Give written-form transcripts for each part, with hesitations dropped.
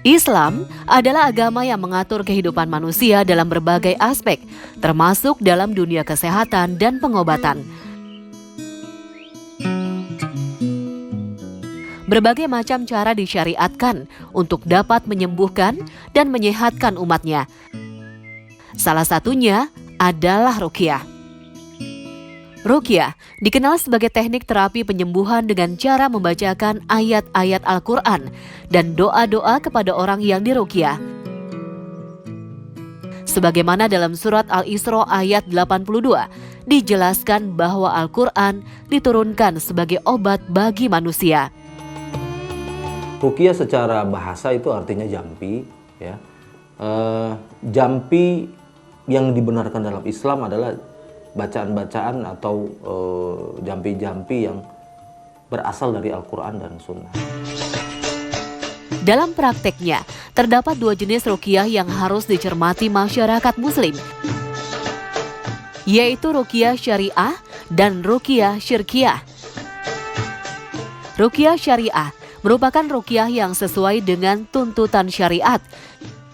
Islam adalah agama yang mengatur kehidupan manusia dalam berbagai aspek, termasuk dalam dunia kesehatan dan pengobatan. Berbagai macam cara disyariatkan untuk dapat menyembuhkan dan menyehatkan umatnya. Salah satunya adalah ruqyah. Ruqyah dikenal sebagai teknik terapi penyembuhan dengan cara membacakan ayat-ayat Al-Quran dan doa-doa kepada orang yang diruqyah. Sebagaimana dalam surat Al-Isra ayat 82, dijelaskan bahwa Al-Quran diturunkan sebagai obat bagi manusia. Ruqyah secara bahasa itu artinya jampi, ya. Jampi yang dibenarkan dalam Islam adalah bacaan-bacaan atau jampi-jampi yang berasal dari Al-Quran dan Sunnah. Dalam prakteknya, terdapat dua jenis ruqyah yang harus dicermati masyarakat Muslim, yaitu ruqyah syariah dan ruqyah syirkiyah. Ruqyah syariah merupakan ruqyah yang sesuai dengan tuntutan syariat,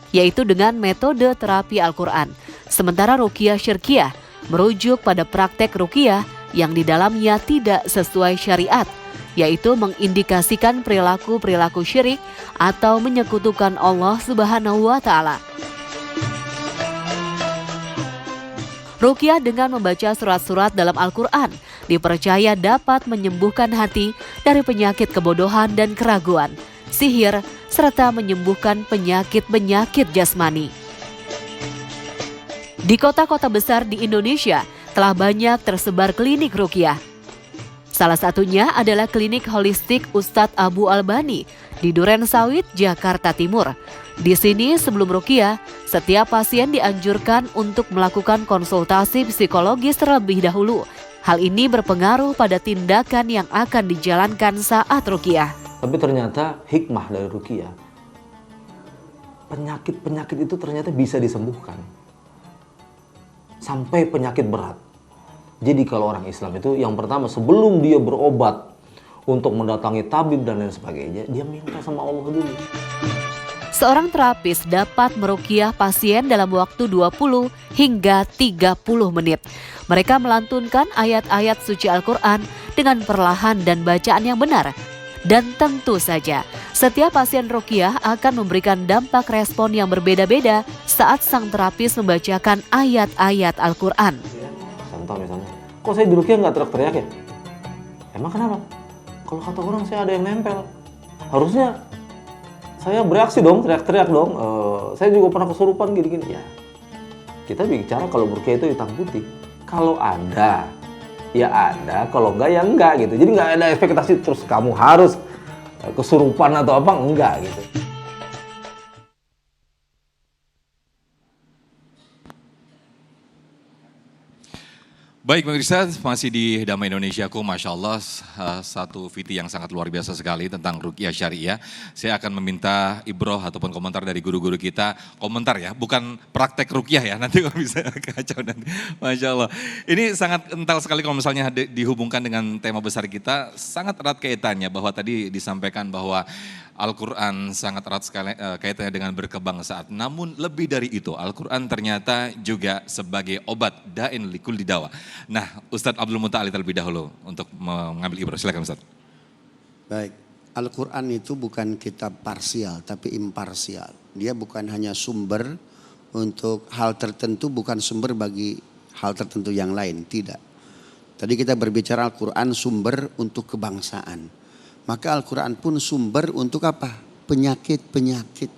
yaitu dengan metode terapi Al-Quran. Sementara ruqyah syirkiyah merujuk pada praktek ruqyah yang di dalamnya tidak sesuai syariat, yaitu mengindikasikan perilaku-perilaku syirik atau menyekutukan Allah Subhanahu wa Ta'ala. Ruqyah dengan membaca surat-surat dalam Al-Quran dipercaya dapat menyembuhkan hati dari penyakit kebodohan dan keraguan, sihir, serta menyembuhkan penyakit-penyakit jasmani. Di kota-kota besar di Indonesia telah banyak tersebar klinik ruqyah. Salah satunya adalah klinik holistik Ustadz Abu Albani di Duren Sawit, Jakarta Timur. Di sini sebelum ruqyah, setiap pasien dianjurkan untuk melakukan konsultasi psikologis terlebih dahulu. Hal ini berpengaruh pada tindakan yang akan dijalankan saat ruqyah. Tapi ternyata hikmah dari ruqyah, penyakit-penyakit itu ternyata bisa disembuhkan. Sampai penyakit berat. Jadi kalau orang Islam itu yang pertama sebelum dia berobat untuk mendatangi tabib dan lain sebagainya, dia minta sama Allah dulu. Seorang terapis dapat meruqyah pasien dalam waktu 20 hingga 30 menit. Mereka melantunkan ayat-ayat suci Al-Quran dengan perlahan dan bacaan yang benar. Dan tentu saja, setiap pasien ruqyah akan memberikan dampak respon yang berbeda-beda saat sang terapis membacakan ayat-ayat Al-Quran. Contoh misalnya, kok saya di ruqyah nggak teriak-teriak ya? Emang kenapa? Kalau kata orang saya ada yang nempel. Harusnya saya bereaksi dong, teriak-teriak dong. Saya juga pernah kesurupan gini-gini. Ya, kita bicara kalau ruqyah itu hitam putih. Kalau ada, ya ada, kalau enggak ya enggak gitu. Jadi enggak ada ekspektasi terus kamu harus kesurupan atau apa, enggak gitu. Baik pemirsa, masih di Damai Indonesiaku, Masya Allah, satu VT yang sangat luar biasa sekali tentang ruqyah syariah. Saya akan meminta ibroh ataupun komentar dari guru-guru kita, komentar ya, bukan praktek ruqyah ya, nanti kalau bisa kacau nanti. Masya Allah, ini sangat kental sekali kalau misalnya dihubungkan dengan tema besar kita, sangat erat kaitannya bahwa tadi disampaikan bahwa Al-Quran sangat erat sekali kaitannya dengan berkebangsaan. Namun lebih dari itu, Al-Quran ternyata juga sebagai obat da'in likulli dawa. Nah, Ustadz Abdul Muta'ali terlebih dahulu untuk mengambil ibrah. Silakan Ustadz. Baik, Al-Quran itu bukan kitab parsial tapi imparsial. Dia bukan hanya sumber untuk hal tertentu, bukan sumber bagi hal tertentu yang lain, tidak. Tadi kita berbicara Al-Quran sumber untuk kebangsaan. Maka Al-Quran pun sumber untuk apa? Penyakit-penyakit.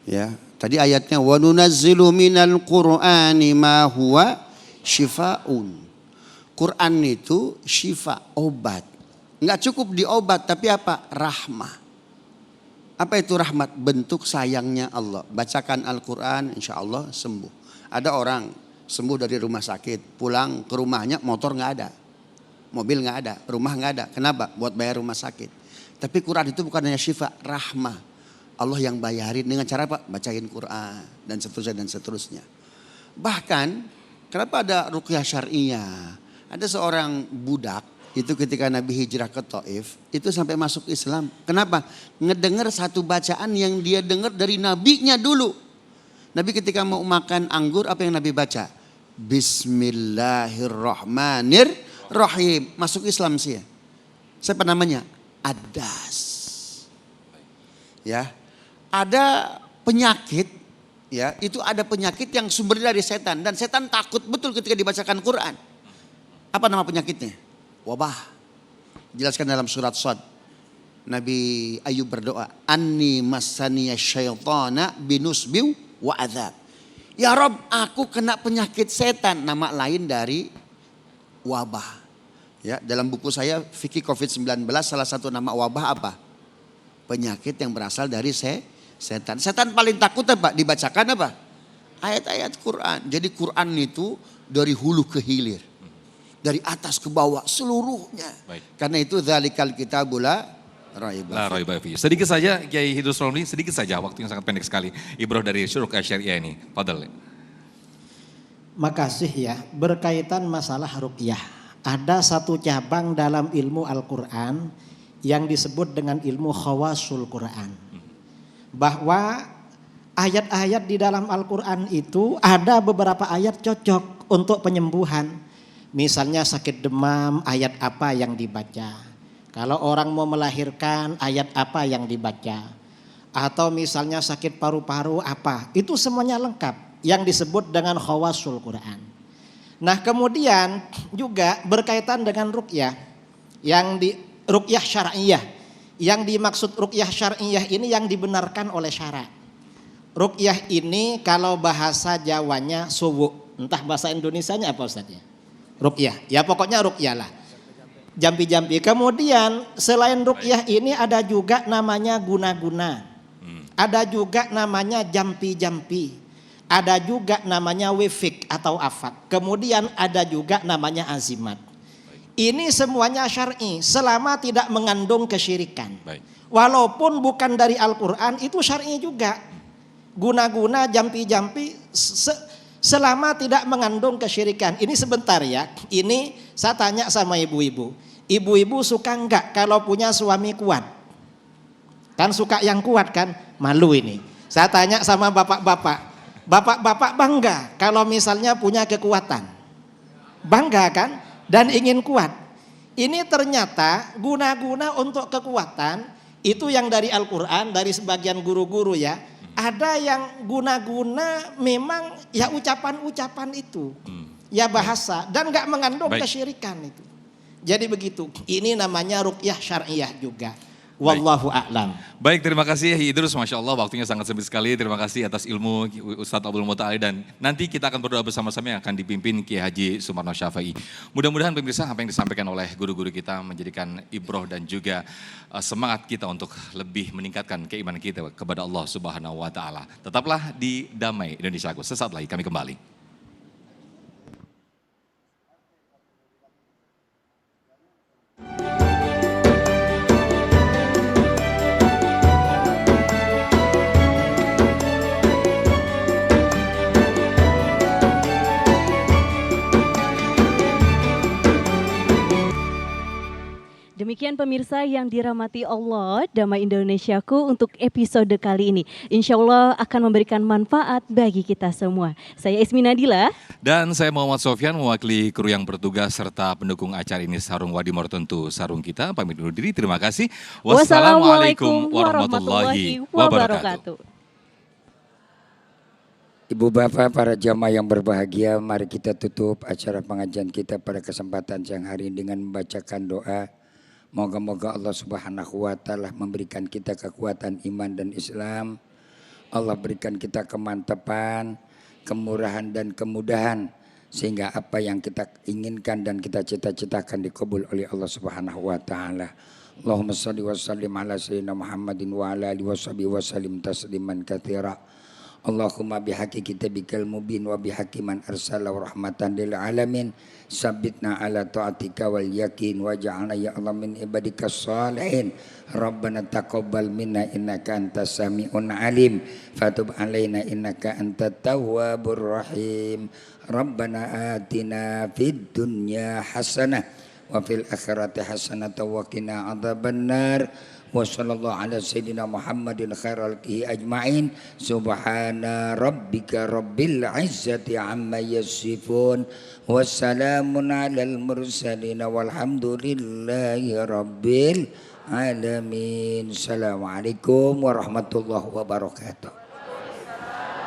Ya, tadi ayatnya wa nunazzilu minal Qur'ani ma huwa syifaun. Quran itu syifa, obat. Enggak cukup diobat tapi apa? Rahmah. Apa itu rahmat? Bentuk sayangnya Allah. Bacakan Al-Quran insya Allah sembuh. Ada orang sembuh dari rumah sakit, pulang ke rumahnya motor nggak ada. Mobil nggak ada, rumah nggak ada. Kenapa? Buat bayar rumah sakit. Tapi Quran itu bukan hanya syifa, rahmah. Allah yang bayarin dengan cara apa? Bacain Quran dan seterusnya dan seterusnya. Bahkan kenapa ada ruqyah syariah? Ada seorang budak itu ketika Nabi hijrah ke Taif, itu sampai masuk Islam. Kenapa? Ngedengar satu bacaan yang dia dengar dari nabinya dulu. Nabi ketika mau makan anggur, apa yang Nabi baca? Bismillahirrahmanirrahim. Masuk Islam sih ya. Siapa namanya? Adas. Ya. Ada penyakit, ya, itu ada penyakit yang sumber dari setan. Dan setan takut betul ketika dibacakan Quran. Apa nama penyakitnya? Wabah. Jelaskan dalam surat Shad. Nabi Ayub berdoa, Anni massaniya syaitana binusbiw wa adzab. Ya Rob, aku kena penyakit setan. Nama lain dari wabah. Ya, dalam buku saya Fikih COVID-19 salah satu nama wabah apa? Penyakit yang berasal dari setan. Setan paling takut apa? Dibacakan apa? Ayat-ayat Quran. Jadi Quran itu dari hulu ke hilir. Dari atas ke bawah seluruhnya. Baik. Karena itu dzalikal kitabul la La raiba fihi. Sedikit saja Kiai Idrus Romli, sedikit saja waktu yang sangat pendek sekali. Ibroh dari Ruqyah Syariah ini. Fadal. Makasih ya, berkaitan masalah ruqyah. Ada satu cabang dalam ilmu Al-Quran yang disebut dengan ilmu khawasul Quran. Bahwa ayat-ayat di dalam Al-Quran itu ada beberapa ayat cocok untuk penyembuhan. Misalnya sakit demam, ayat apa yang dibaca. Kalau orang mau melahirkan, ayat apa yang dibaca. Atau misalnya sakit paru-paru apa. Itu semuanya lengkap yang disebut dengan khawasul Quran. Nah kemudian juga berkaitan dengan ruqyah. Yang di ruqyah syar'iyah. Yang dimaksud ruqyah syar'iyah ini yang dibenarkan oleh syara'. Ruqyah ini kalau bahasa Jawanya suwu. Entah bahasa Indonesianya apa Ustaznya? Ruqyah, ya pokoknya ruqyah lah. Jampi-jampi. Kemudian selain ruqyah ini ada juga namanya guna-guna. Ada juga namanya jampi-jampi. Ada juga namanya wifik atau afak. Kemudian ada juga namanya azimat. Ini semuanya syar'i selama tidak mengandung kesyirikan. Walaupun bukan dari Al-Quran itu syar'i juga. Guna-guna, jampi-jampi selama tidak mengandung kesyirikan. Ini sebentar ya. Ini saya tanya sama ibu-ibu. Ibu-ibu suka enggak kalau punya suami kuat? Kan suka yang kuat kan? Malu ini. Saya tanya sama bapak-bapak. Bapak-bapak bangga kalau misalnya punya kekuatan. Bangga kan? Dan ingin kuat. Ini ternyata guna-guna untuk kekuatan. Itu yang dari Al-Quran, dari sebagian guru-guru ya. Ada yang guna-guna memang ya ucapan-ucapan itu. Ya bahasa dan gak mengandung kesyirikan itu. Jadi begitu. Ini namanya ruqyah syar'iyah juga. Wallahu a'lam. Baik, terima kasih Idrus, Masya Allah waktunya sangat sempit sekali. Terima kasih atas ilmu Ustadz Abdul Muta'ali dan nanti kita akan berdoa bersama-sama yang akan dipimpin Kiai Haji Sumarno Syafi'i. Mudah-mudahan pemirsa apa yang disampaikan oleh guru-guru kita menjadikan ibroh dan juga semangat kita untuk lebih meningkatkan keimanan kita kepada Allah Subhanahu wa Ta'ala. Tetaplah di Damai Indonesia Aku. Sesaat lagi kami kembali. Demikian pemirsa yang dirahmati Allah, Damai Indonesiaku untuk episode kali ini. Insya Allah akan memberikan manfaat bagi kita semua. Saya Ismi Nadila. Dan saya Muhammad Sofyan mewakili kru yang bertugas serta pendukung acara ini Sarung Wadi Mortentu. Sarung kita pamit undur diri. Terima kasih. Wassalamualaikum warahmatullahi wabarakatuh. Ibu bapak para jamaah yang berbahagia, mari kita tutup acara pengajian kita pada kesempatan siang hari ini dengan membacakan doa. Moga-moga Allah Subhanahu wa Ta'ala memberikan kita kekuatan iman dan Islam. Allah berikan kita kemantapan, kemurahan dan kemudahan. Sehingga apa yang kita inginkan dan kita cita-citakan dikabul oleh Allah Subhanahu wa Ta'ala. Allahumma salli wa sallim ala sayyidina Muhammadin wa ala alihi wa sahbihi wa sallim tasliman katsira. Allahumma bihaqi kitabikal mubin wa bihaqi man arsala rahmatan lil alamin sabitna ala ta'atika wal yakin waj'alna ya Allah min ibadikas salihin rabbana taqabbal minna innaka antas samiun alim fatub alaina innaka antat tawwabur rahim rabbana atina fid dunya hasanah wa fil akhirati hasanatan wa qina adzabannar. Wa sallallahu ala sayyidina Muhammadin khairal khalqihi ajmain. Subhana rabbika rabbil izzati amma yasifun. Wassalamun alal mursalin walhamdulillahi rabbil alamin. Assalamualaikum warahmatullahi wabarakatuh.